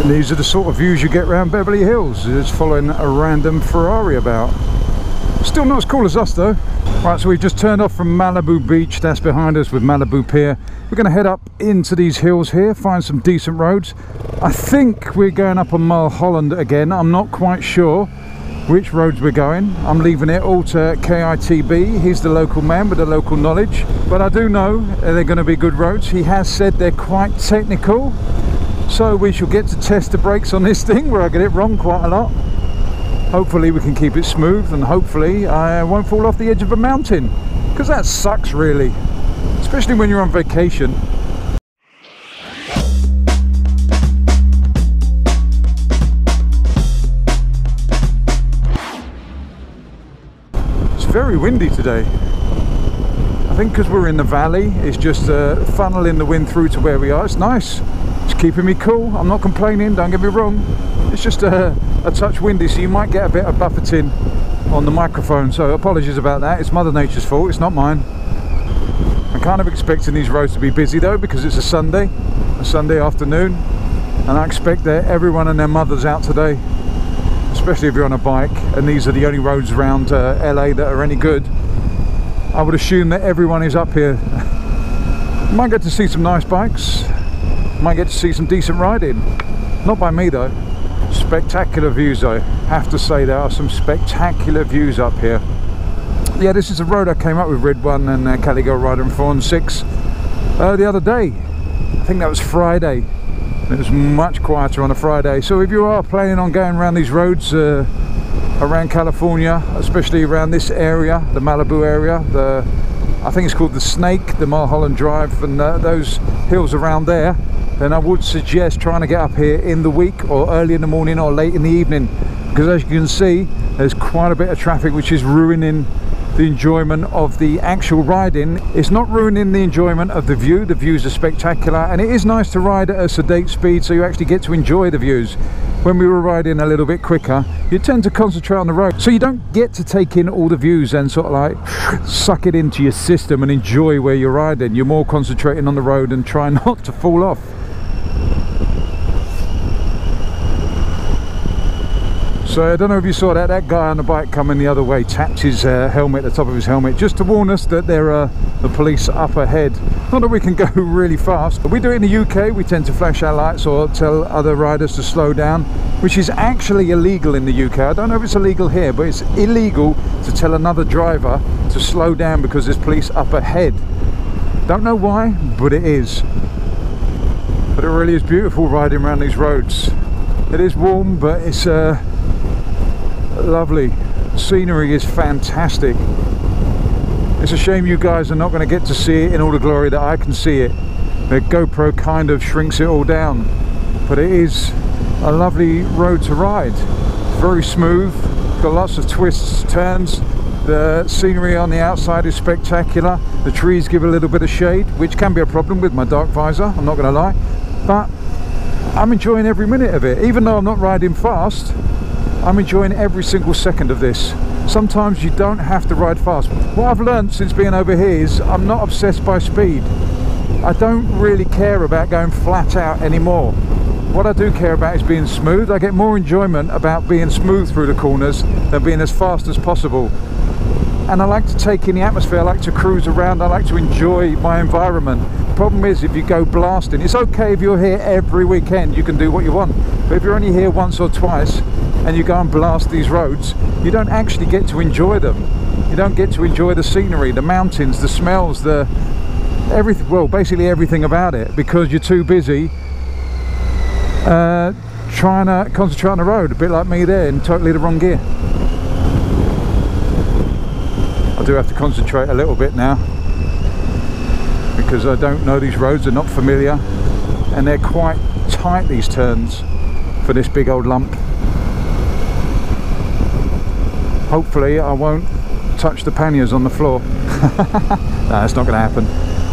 And these are the sort of views you get around Beverly Hills, just following a random Ferrari about. Still not as cool as us though. Right, so we've just turned off from Malibu Beach, that's behind us with Malibu Pier. We're going to head up into these hills here, find some decent roads. I think we're going up on Mulholland again. I'm not quite sure which roads we're going. I'm leaving it all to K.I.T.B. He's the local man with the local knowledge. But I do know they're going to be good roads. He has said they're quite technical. So we shall get to test the brakes on this thing where I get it wrong quite a lot. Hopefully we can keep it smooth, and hopefully I won't fall off the edge of a mountain, because that sucks really, especially when you're on vacation. It's very windy today. I think because we're in the valley, it's just funneling the wind through to where we are. It's nice. It's keeping me cool. I'm not complaining, don't get me wrong. It's just a touch windy, so you might get a bit of buffeting on the microphone, so apologies about that. It's Mother Nature's fault, it's not mine. I'm kind of expecting these roads to be busy though, because it's a Sunday afternoon, and I expect that everyone and their mother's out today, especially if you're on a bike, and these are the only roads around LA that are any good. I would assume that everyone is up here. Might get to see some nice bikes, might get to see some decent riding. Not by me though. Spectacular views though, have to say there are some spectacular views up here. Yeah, this is a road I came up with Red One and Cali Girl Rider and 4 and 6 the other day. I think that was Friday. It was much quieter on a Friday, so if you are planning on going around these roads around California, especially around this area, the Malibu area, I think it's called the Snake, the Mulholland Drive, and those hills around there, then I would suggest trying to get up here in the week, or early in the morning or late in the evening, because as you can see there's quite a bit of traffic which is ruining the enjoyment of the actual riding. It's not ruining the enjoyment of the view. The views are spectacular, and it is nice to ride at a sedate speed so you actually get to enjoy the views. When we were riding a little bit quicker, you tend to concentrate on the road, so you don't get to take in all the views and sort of like suck it into your system and enjoy where you're riding. You're more concentrating on the road and try not to fall off. So I don't know if you saw that, that guy on the bike coming the other way tapped his helmet, the top of his helmet, just to warn us that there are the police up ahead. Not that we can go really fast, but we do it in the UK. We tend to flash our lights or tell other riders to slow down, which is actually illegal in the UK. I don't know if it's illegal here, but it's illegal to tell another driver to slow down because there's police up ahead. Don't know why, but it is. But it really is beautiful riding around these roads. It is warm, but it's lovely. Scenery is fantastic. It's a shame you guys are not going to get to see it in all the glory that I can see it. The GoPro kind of shrinks it all down, but it is a lovely road to ride. It's very smooth, got lots of twists, turns. The scenery on the outside is spectacular. The trees give a little bit of shade, which can be a problem with my dark visor, I'm not going to lie, but I'm enjoying every minute of it. Even though I'm not riding fast, I'm enjoying every single second of this. Sometimes you don't have to ride fast. What I've learned since being over here is I'm not obsessed by speed. I don't really care about going flat out anymore. What I do care about is being smooth. I get more enjoyment about being smooth through the corners than being as fast as possible. And I like to take in the atmosphere, I like to cruise around, I like to enjoy my environment. The problem is if you go blasting, it's okay if you're here every weekend, you can do what you want. But if you're only here once or twice and you go and blast these roads, you don't actually get to enjoy them. You don't get to enjoy the scenery, the mountains, the smells, the everything, well, basically everything about it, because you're too busy trying to concentrate on the road, a bit like me there in totally the wrong gear. I do have to concentrate a little bit now because I don't know these roads, they're not familiar, and they're quite tight, these turns, for this big old lump. Hopefully I won't touch the panniers on the floor. No, that's not going to happen.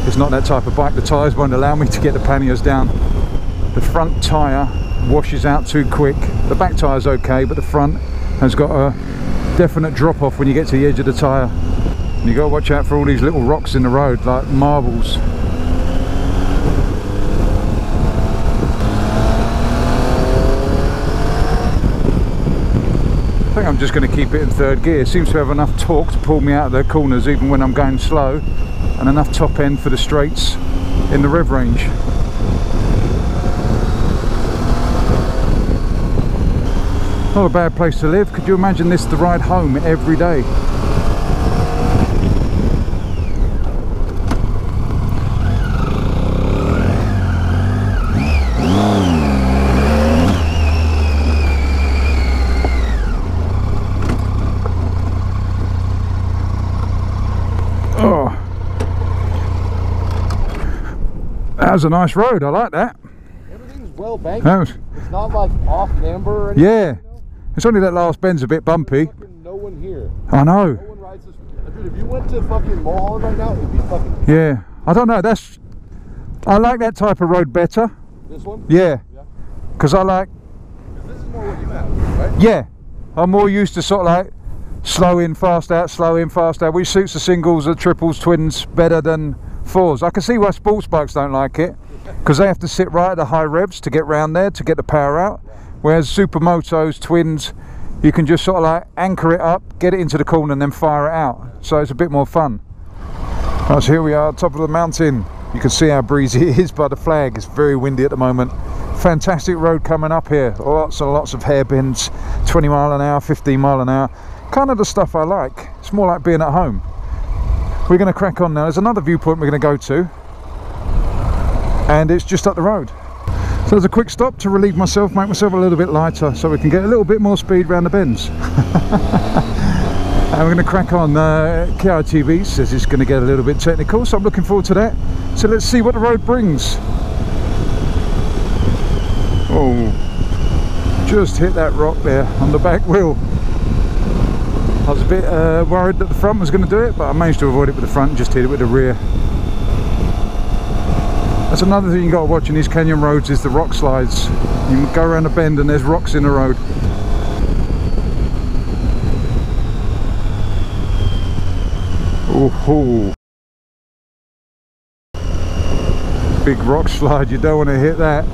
It's not that type of bike. The tyres won't allow me to get the panniers down. The front tyre washes out too quick. The back tyre's okay, but the front has got a definite drop off when you get to the edge of the tyre. And you got to watch out for all these little rocks in the road, like marbles. I'm just going to keep it in third gear. It seems to have enough torque to pull me out of the corners even when I'm going slow, and enough top end for the straights in the rev range. Not a bad place to live. Could you imagine this the ride home every day? Oh, that was a nice road. I like that. Everything's well banked. It's not like off number or anything. Yeah. It's only that last bend's a bit bumpy. No one here. I know. No one rides this. Dude, if you went to fucking Mulholland right now, it'd be fucking. Yeah. I don't know. I like that type of road better. This one? Yeah. Because I like. Because this is more what you have, right? Yeah. I'm more used to sort of like slow in, fast out, slow in, fast out, which suits the singles, the triples, twins better than fours. I can see why sports bikes don't like it, because they have to sit right at the high revs to get round there to get the power out. Whereas supermotos, twins, you can just sort of like anchor it up, get it into the corner and then fire it out. So it's a bit more fun. Right, so here we are, top of the mountain. You can see how breezy it is by the flag. It's very windy at the moment. Fantastic road coming up here. Lots and lots of hairpins, 20 mile an hour, 15 mile an hour. Kind of the stuff I like. It's more like being at home. We're going to crack on now. There's another viewpoint we're going to go to. And it's just up the road. So there's a quick stop to relieve myself, make myself a little bit lighter so we can get a little bit more speed around the bends. And we're going to crack on. K.I.T.B says it's going to get a little bit technical, so I'm looking forward to that. So let's see what the road brings. Oh, just hit that rock there on the back wheel. I was a bit worried that the front was going to do it, but I managed to avoid it with the front and just hit it with the rear. That's another thing you got to watch in these canyon roads, is the rock slides. You go around a bend and there's rocks in the road. Oh, big rock slide, you don't want to hit that.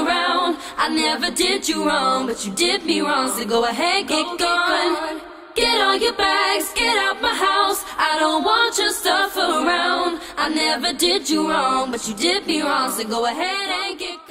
around. I never did you wrong, but you did me wrong. So go ahead, get gone. Get all your bags, get out my house. I don't want your stuff around. I never did you wrong, but you did me wrong. So go ahead and get gone.